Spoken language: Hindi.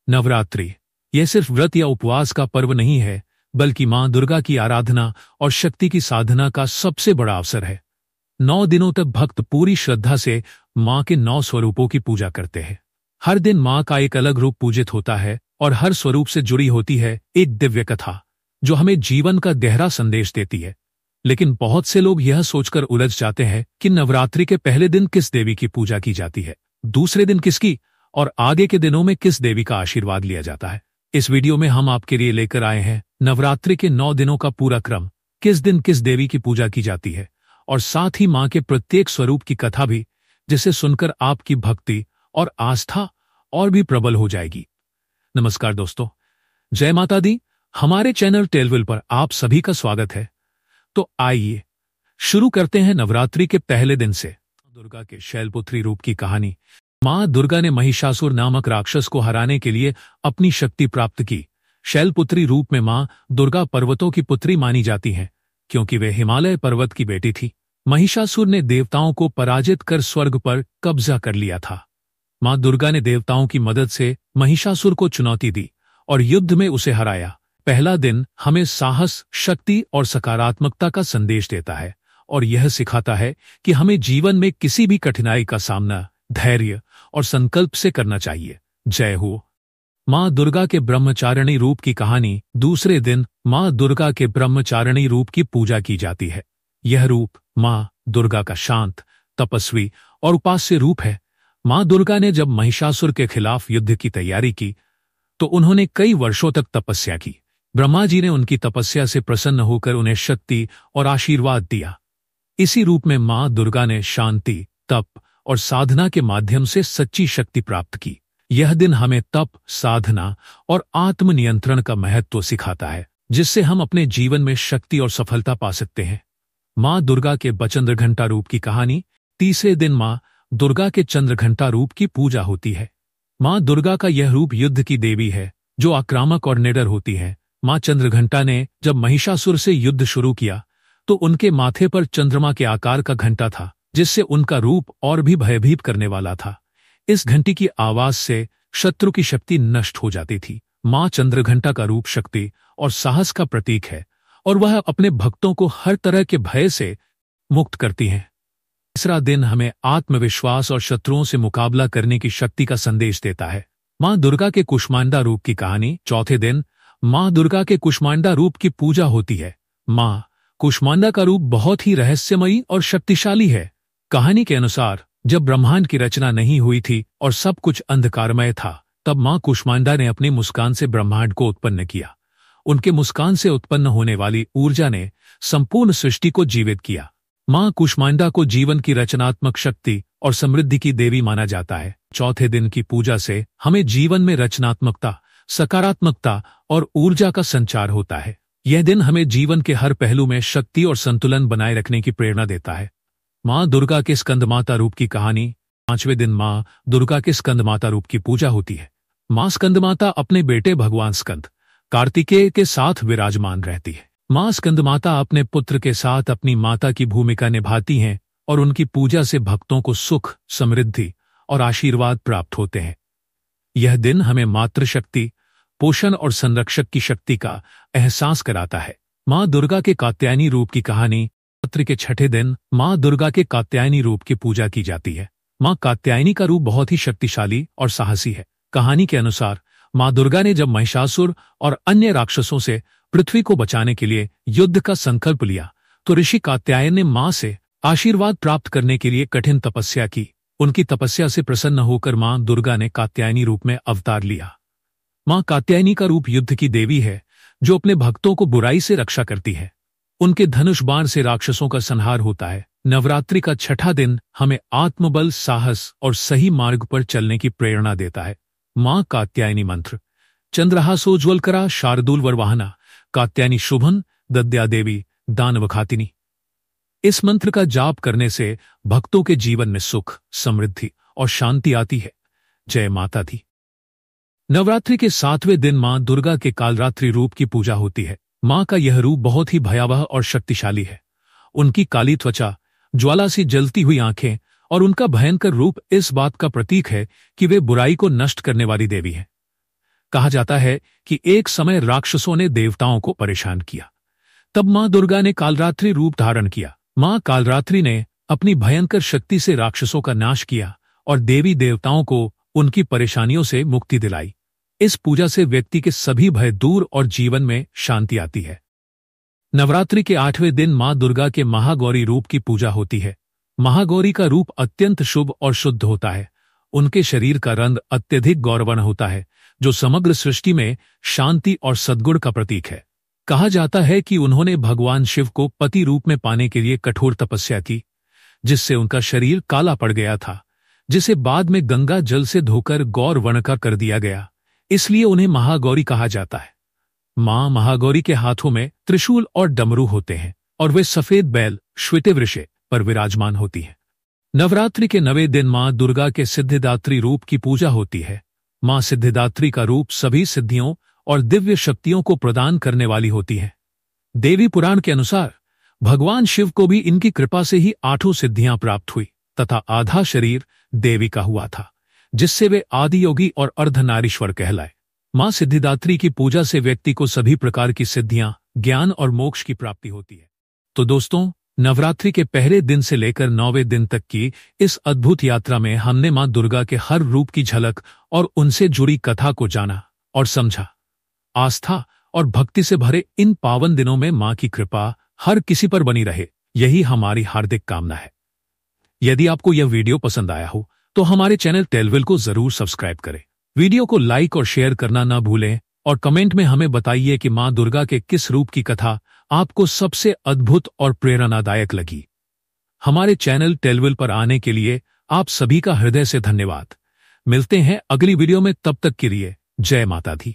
नवरात्रि यह सिर्फ व्रत या उपवास का पर्व नहीं है, बल्कि मां दुर्गा की आराधना और शक्ति की साधना का सबसे बड़ा अवसर है। 9 दिनों तक भक्त पूरी श्रद्धा से मां के 9 स्वरूपों की पूजा करते हैं। हर दिन मां का एक अलग रूप पूजित होता है और हर स्वरूप से जुड़ी होती है एक दिव्य कथा, जो हमें जीवन का गहरा संदेश देती है। लेकिन बहुत से लोग यह सोचकर उलझ जाते हैं कि नवरात्रि के पहले दिन किस देवी की पूजा की जाती है, दूसरे दिन किसकी और आगे के दिनों में किस देवी का आशीर्वाद लिया जाता है। इस वीडियो में हम आपके लिए लेकर आए हैं नवरात्रि के 9 दिनों का पूरा क्रम, किस दिन किस देवी की पूजा की जाती है, और साथ ही मां के प्रत्येक स्वरूप की कथा भी, जिसे सुनकर आपकी भक्ति और आस्था और भी प्रबल हो जाएगी। नमस्कार दोस्तों, जय माता दी। हमारे चैनल टेलविल पर आप सभी का स्वागत है। तो आइए शुरू करते हैं नवरात्रि के पहले दिन से। दुर्गा के शैलपुत्री रूप की कहानी। मां दुर्गा ने महिषासुर नामक राक्षस को हराने के लिए अपनी शक्ति प्राप्त की। शैलपुत्री रूप में मां दुर्गा पर्वतों की पुत्री मानी जाती हैं, क्योंकि वे हिमालय पर्वत की बेटी थी। महिषासुर ने देवताओं को पराजित कर स्वर्ग पर कब्जा कर लिया था। मां दुर्गा ने देवताओं की मदद से महिषासुर को चुनौती दी और युद्ध में उसे हराया। पहला दिन हमें साहस, शक्ति और सकारात्मकता का संदेश देता है और यह सिखाता है कि हमें जीवन में किसी भी कठिनाई का सामना धैर्य और संकल्प से करना चाहिए। जय हो। मां दुर्गा के ब्रह्मचारिणी रूप की कहानी। दूसरे दिन मां दुर्गा के ब्रह्मचारिणी रूप की पूजा की जाती है। यह रूप मां दुर्गा का शांत, तपस्वी और उपास्य रूप है। मां दुर्गा ने जब महिषासुर के खिलाफ युद्ध की तैयारी की तो उन्होंने कई वर्षों तक तपस्या की। ब्रह्मा जी ने उनकी तपस्या से प्रसन्न होकर उन्हें शक्ति और आशीर्वाद दिया। इसी रूप में मां दुर्गा ने शांति, तप और साधना के माध्यम से सच्ची शक्ति प्राप्त की। यह दिन हमें तप, साधना और आत्मनियंत्रण का महत्व सिखाता है, जिससे हम अपने जीवन में शक्ति और सफलता पा सकते हैं। मां दुर्गा के बचंद्रघंटा रूप की कहानी। तीसरे दिन मां दुर्गा के चंद्रघंटा रूप की पूजा होती है। मां दुर्गा का यह रूप युद्ध की देवी है, जो आक्रामक और निडर होती है। मां चंद्रघंटा ने जब महिषासुर से युद्ध शुरू किया तो उनके माथे पर चंद्रमा के आकार का घंटा था, जिससे उनका रूप और भी भयभीत करने वाला था। इस घंटी की आवाज से शत्रु की शक्ति नष्ट हो जाती थी। मां चंद्रघंटा का रूप शक्ति और साहस का प्रतीक है और वह अपने भक्तों को हर तरह के भय से मुक्त करती हैं। तीसरा दिन हमें आत्मविश्वास और शत्रुओं से मुकाबला करने की शक्ति का संदेश देता है। मां दुर्गा के कुष्मांडा रूप की कहानी। चौथे दिन मां दुर्गा के कुष्मांडा रूप की पूजा होती है। मां कुष्मांडा का रूप बहुत ही रहस्यमयी और शक्तिशाली है। कहानी के अनुसार जब ब्रह्मांड की रचना नहीं हुई थी और सब कुछ अंधकारमय था, तब मां कुष्मांडा ने अपनी मुस्कान से ब्रह्मांड को उत्पन्न किया। उनके मुस्कान से उत्पन्न होने वाली ऊर्जा ने संपूर्ण सृष्टि को जीवित किया। मां कुष्मांडा को जीवन की रचनात्मक शक्ति और समृद्धि की देवी माना जाता है। चौथे दिन की पूजा से हमें जीवन में रचनात्मकता, सकारात्मकता और ऊर्जा का संचार होता है। यह दिन हमें जीवन के हर पहलू में शक्ति और संतुलन बनाए रखने की प्रेरणा देता है। मां दुर्गा के स्कंदमाता रूप की कहानी। पांचवें दिन मां दुर्गा के स्कंदमाता रूप की पूजा होती है। मां स्कंदमाता अपने बेटे भगवान स्कंद कार्तिकेय के साथ विराजमान रहती है। मां स्कंदमाता अपने पुत्र के साथ अपनी माता की भूमिका निभाती हैं और उनकी पूजा से भक्तों को सुख, समृद्धि और आशीर्वाद प्राप्त होते हैं। यह दिन हमें मातृशक्ति, पोषण और संरक्षक की शक्ति का एहसास कराता है। मां दुर्गा के कात्यायनी रूप की कहानी। नवरात्रि के छठे दिन मां दुर्गा के कात्यायनी रूप की पूजा की जाती है। मां कात्यायनी का रूप बहुत ही शक्तिशाली और साहसी है। कहानी के अनुसार मां दुर्गा ने जब महिषासुर और अन्य राक्षसों से पृथ्वी को बचाने के लिए युद्ध का संकल्प लिया तो ऋषि कात्यायन ने मां से आशीर्वाद प्राप्त करने के लिए कठिन तपस्या की। उनकी तपस्या से प्रसन्न होकर मां दुर्गा ने कात्यायनी रूप में अवतार लिया। मां कात्यायनी का रूप युद्ध की देवी है, जो अपने भक्तों को बुराई से रक्षा करती है। उनके धनुष बाण से राक्षसों का संहार होता है। नवरात्रि का छठा दिन हमें आत्मबल, साहस और सही मार्ग पर चलने की प्रेरणा देता है। मां कात्यायनी मंत्र। चंद्रहासोज्ज्वलकरा शार्दूल वरवाहना कात्यायनी शुभन दद्या देवी दानवघातिनी। इस मंत्र का जाप करने से भक्तों के जीवन में सुख, समृद्धि और शांति आती है। जय माता दी। नवरात्रि के 7वें दिन मां दुर्गा के कालरात्रि रूप की पूजा होती है। मां का यह रूप बहुत ही भयावह और शक्तिशाली है। उनकी काली त्वचा, ज्वाला सी जलती हुई आंखें और उनका भयंकर रूप इस बात का प्रतीक है कि वे बुराई को नष्ट करने वाली देवी हैं। कहा जाता है कि एक समय राक्षसों ने देवताओं को परेशान किया। तब मां दुर्गा ने कालरात्रि रूप धारण किया। मां कालरात्रि ने अपनी भयंकर शक्ति से राक्षसों का नाश किया और देवी देवताओं को उनकी परेशानियों से मुक्ति दिलाई। इस पूजा से व्यक्ति के सभी भय दूर और जीवन में शांति आती है। नवरात्रि के 8वें दिन मां दुर्गा के महागौरी रूप की पूजा होती है। महागौरी का रूप अत्यंत शुभ और शुद्ध होता है। उनके शरीर का रंग अत्यधिक गौरवर्ण होता है, जो समग्र सृष्टि में शांति और सद्गुण का प्रतीक है। कहा जाता है कि उन्होंने भगवान शिव को पति रूप में पाने के लिए कठोर तपस्या की, जिससे उनका शरीर काला पड़ गया था, जिसे बाद में गंगा जल से धोकर गौर वर्ण का कर दिया गया। इसलिए उन्हें महागौरी कहा जाता है। मां महागौरी के हाथों में त्रिशूल और डमरू होते हैं और वे सफेद बैल श्वेतवृषे पर विराजमान होती हैं। नवरात्रि के 9वें दिन मां दुर्गा के सिद्धिदात्री रूप की पूजा होती है। मां सिद्धिदात्री का रूप सभी सिद्धियों और दिव्य शक्तियों को प्रदान करने वाली होती है। देवी पुराण के अनुसार भगवान शिव को भी इनकी कृपा से ही 8 सिद्धियां प्राप्त हुई तथा आधा शरीर देवी का हुआ था, जिससे वे आदियोगी और अर्धनारीश्वर कहलाए। मां सिद्धिदात्री की पूजा से व्यक्ति को सभी प्रकार की सिद्धियां, ज्ञान और मोक्ष की प्राप्ति होती है। तो दोस्तों, नवरात्रि के पहले दिन से लेकर 9वें दिन तक की इस अद्भुत यात्रा में हमने मां दुर्गा के हर रूप की झलक और उनसे जुड़ी कथा को जाना और समझा। आस्था और भक्ति से भरे इन पावन दिनों में मां की कृपा हर किसी पर बनी रहे, यही हमारी हार्दिक कामना है। यदि आपको यह वीडियो पसंद आया हो तो हमारे चैनल टेलविल को जरूर सब्सक्राइब करें। वीडियो को लाइक और शेयर करना ना भूलें और कमेंट में हमें बताइए कि मां दुर्गा के किस रूप की कथा आपको सबसे अद्भुत और प्रेरणादायक लगी। हमारे चैनल टेलविल पर आने के लिए आप सभी का हृदय से धन्यवाद। मिलते हैं अगली वीडियो में, तब तक के लिए जय माता दी।